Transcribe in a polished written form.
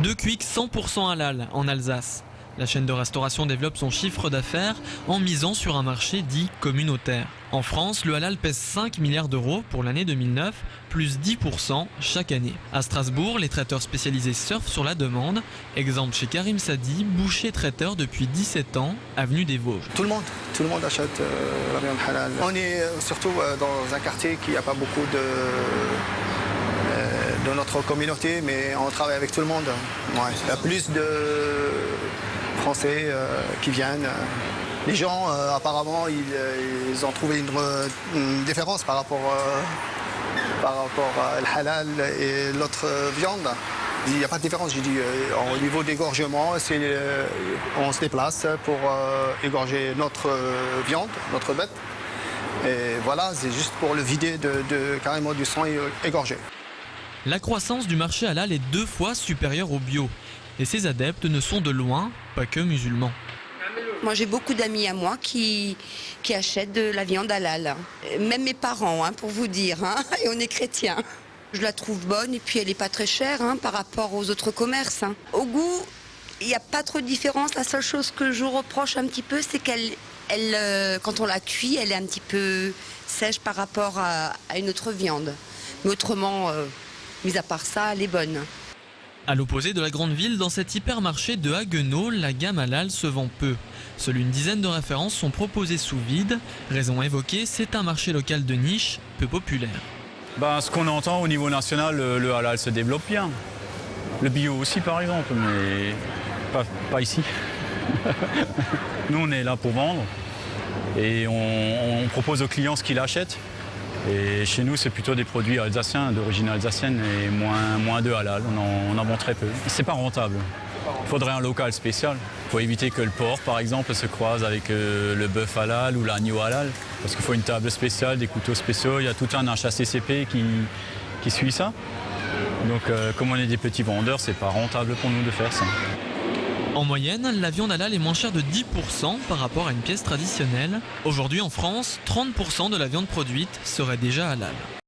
Deux Quick 100% halal en Alsace. La chaîne de restauration développe son chiffre d'affaires en misant sur un marché dit communautaire. En France, le halal pèse 5 milliards d'euros pour l'année 2009, plus 10% chaque année. À Strasbourg, les traiteurs spécialisés surfent sur la demande. Exemple chez Karim Sadi, boucher traiteur depuis 17 ans, avenue des Vosges. Tout le monde achète la viande halal. On est surtout dans un quartier qui n'a pas beaucoup de notre communauté, mais on travaille avec tout le monde. Ouais. Il y a plus de Français qui viennent. Les gens, apparemment, ils ont trouvé une différence par rapport à le halal et l'autre viande. Il n'y a pas de différence, j'ai dit. Au niveau d'égorgement, on se déplace pour égorger notre viande, notre bête. Et voilà, c'est juste pour le vider carrément du sang égorgé. La croissance du marché halal est 2 fois supérieure au bio. Et ses adeptes ne sont de loin pas que musulmans. Moi, j'ai beaucoup d'amis à moi qui achètent de la viande halal. Même mes parents, pour vous dire. Et on est chrétiens. Je la trouve bonne et puis elle n'est pas très chère par rapport aux autres commerces. Au goût, il n'y a pas trop de différence. La seule chose que je reproche un petit peu, c'est quand on la cuit, elle est un petit peu sèche par rapport à une autre viande. Mais autrement, mis à part ça, elle est bonne. À l'opposé de la grande ville, dans cet hypermarché de Haguenau, la gamme halal se vend peu. Seules une dizaine de références sont proposées sous vide. Raison évoquée, c'est un marché local de niche, peu populaire. Ce qu'on entend au niveau national, le halal se développe bien. Le bio aussi par exemple, mais pas ici. Nous on est là pour vendre et on propose aux clients ce qu'ils achètent. Et chez nous, c'est plutôt des produits alsaciens, d'origine alsacienne et moins de halal. On en vend très peu. C'est pas rentable. Il faudrait un local spécial. Il faut éviter que le porc, par exemple, se croise avec le bœuf halal ou l'agneau halal. Parce qu'il faut une table spéciale, des couteaux spéciaux. Il y a tout un HACCP qui suit ça. Donc, comme on est des petits vendeurs, c'est pas rentable pour nous de faire ça. En moyenne, la viande halal est moins chère de 10% par rapport à une pièce traditionnelle. Aujourd'hui en France, 30% de la viande produite serait déjà halal.